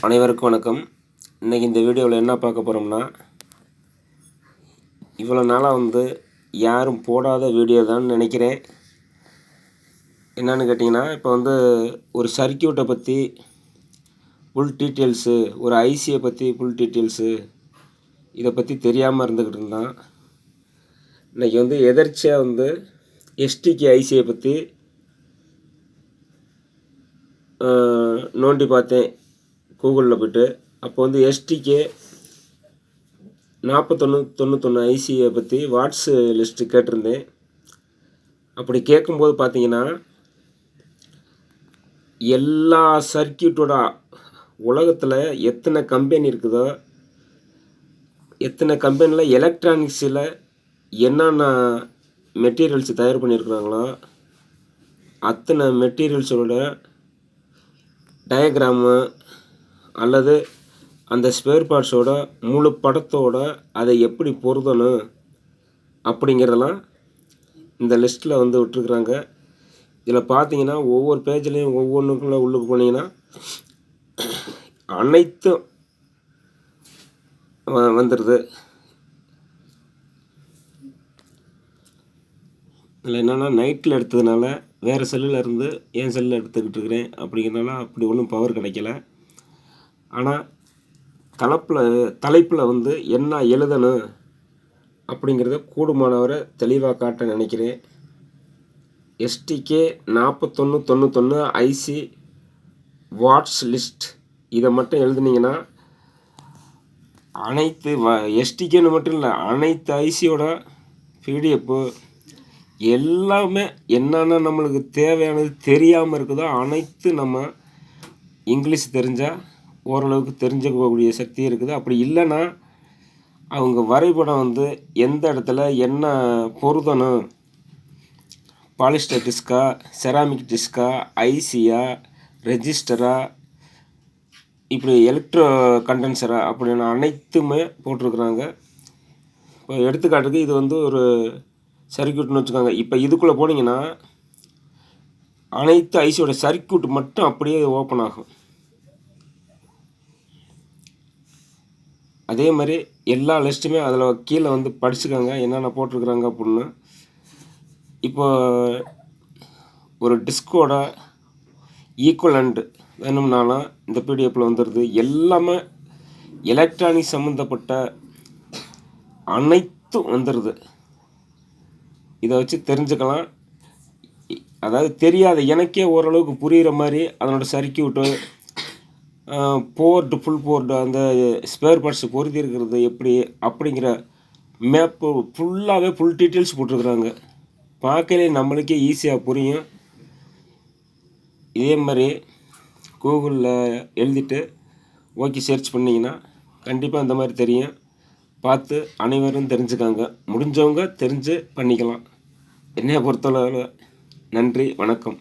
அனைவருக்கும் வணக்கம். இன்றைக்கி இந்த வீடியோவில் என்ன பார்க்க போகிறோம்னா, இவ்வளோ நாளாக யாரும் போடாத வீடியோ தான் நினைக்கிறேன். என்னன்னு கேட்டிங்கன்னா, இப்போ ஒரு சர்க்கியூட்டை பற்றி ஃபுல் டீட்டெயில்ஸு, ஒரு ஐசியை பற்றி ஃபுல் டீட்டெயில்ஸு, இதை பற்றி தெரியாமல் இருந்துக்கிட்டு இருந்தான். இன்றைக்கி எதர்ச்சியாக எஸ்டிகே ஐசியை பற்றி நோண்டி பார்த்தேன் கூகுளில் போய்ட்டு. அப்போ எஸ்டிகே 4191 ஐசியை பற்றி வாட்ஸ் லிஸ்ட்டு கேட்டிருந்தேன். அப்படி கேட்கும்போது பார்த்தீங்கன்னா, எல்லா சர்க்கியூட்டோட உலகத்தில் எத்தனை கம்பெனி இருக்குதோ, எத்தனை கம்பெனியில் எலக்ட்ரானிக்ஸில் என்னென்ன மெட்டீரியல்ஸ் தயார் பண்ணியிருக்கிறாங்களோ அத்தனை மெட்டீரியல்ஸோட டயக்ராமு அல்லது அந்த ஸ்பேர் பார்ட்ஸோட முழு படத்தோட அதை எப்படி பொருத்தணும் அப்படிங்கிறதெல்லாம் இந்த லிஸ்ட்டில் விட்டுருக்குறாங்க. இதில் பார்த்தீங்கன்னா ஒவ்வொரு பேஜ்லேயும் ஒவ்வொன்றுக்குள்ளே உள்ளுக்கு போனீங்கன்னா அனைத்தும் வந்துடுது. இதில் என்னென்னா, நைட்டில் எடுத்ததுனால வேறு செல்லில் இருந்து என் செல்லில் எடுத்துக்கிட்டு இருக்கிறேன். அப்படிங்கிறனால அப்படி ஒன்றும் பவர் கிடைக்கல. ஆனால் தலைப்பில் என்ன எழுதணும் அப்படிங்கிறத கூடுமானவரை தெளிவாக காட்ட நினைக்கிறேன். எஸ்டிகே 4191 ஐசி வாட்ஸ் லிஸ்ட் இதை மட்டும் எழுதுனீங்கன்னா அனைத்து எஸ்டிகேன்னு மட்டும் இல்லை, அனைத்து ஐசியோட பிடிஎஃப்பு எல்லாமே என்னென்ன நம்மளுக்கு தேவையானது தெரியாமல் இருக்குதோ அனைத்து நம்ம இங்கிலீஷ் தெரிஞ்சால் ஓரளவுக்கு தெரிஞ்சுக்கக்கூடிய சக்தி இருக்குது. அப்படி இல்லைன்னா அவங்க வரைபடம் எந்த இடத்துல என்ன பொருத்தணும், பாலிஸ்டர் டிஸ்கா, செராமிக் டிஸ்கா, ஐசியா, ரெஜிஸ்டரா, இப்படி எலக்ட்ரோ கண்டென்சரா அப்படின்னு அனைத்துமே போட்டிருக்குறாங்க. இப்போ எடுத்துக்காட்டுக்கு இது ஒரு சர்க்கியூட்னு வச்சுக்கோங்க. இப்போ இதுக்குள்ளே போனீங்கன்னா அனைத்து ஐசியோட சர்க்கியூட் மட்டும் அப்படியே ஓப்பன் ஆகும். அதே மாதிரி எல்லா லிஸ்ட்டுமே அதில் கீழே படிச்சுக்கோங்க என்னென்ன போட்டிருக்குறாங்க அப்படின்னு. இப்போ ஒரு டிஸ்கோட ஈக்குவலண்ட் வேணும்னாலும் இந்த பிடிஎஃப்பில் வந்துடுது. எல்லாமே எலக்ட்ரானிக் சம்மந்தப்பட்ட அனைத்தும் வந்துடுது. இதை வச்சு தெரிஞ்சுக்கலாம். அதாவது தெரியாத எனக்கே ஓரளவுக்கு புரிகிற மாதிரி அதனோட சர்க்கியூட்டு, போர்டு, ஃபுல் போர்டு, அந்த ஸ்பேர் பார்ட்ஸ் பொருத்தி இருக்கிறது எப்படி அப்படிங்கிற மேப்பு ஃபுல்லாகவே ஃபுல் டீட்டெயில்ஸ் போட்டிருக்குறாங்க. பார்க்கலே நம்மளுக்கே ஈஸியாக புரியும். இதே மாதிரி கூகுளில் எழுதிட்டு ஓகே சர்ச் பண்ணிங்கன்னா கண்டிப்பாக இந்த மாதிரி தெரியும். பார்த்து அனைவரும் தெரிஞ்சுக்காங்க. முடிஞ்சவங்க தெரிஞ்சு பண்ணிக்கலாம். என்னையை பொறுத்தளவு. நன்றி, வணக்கம்.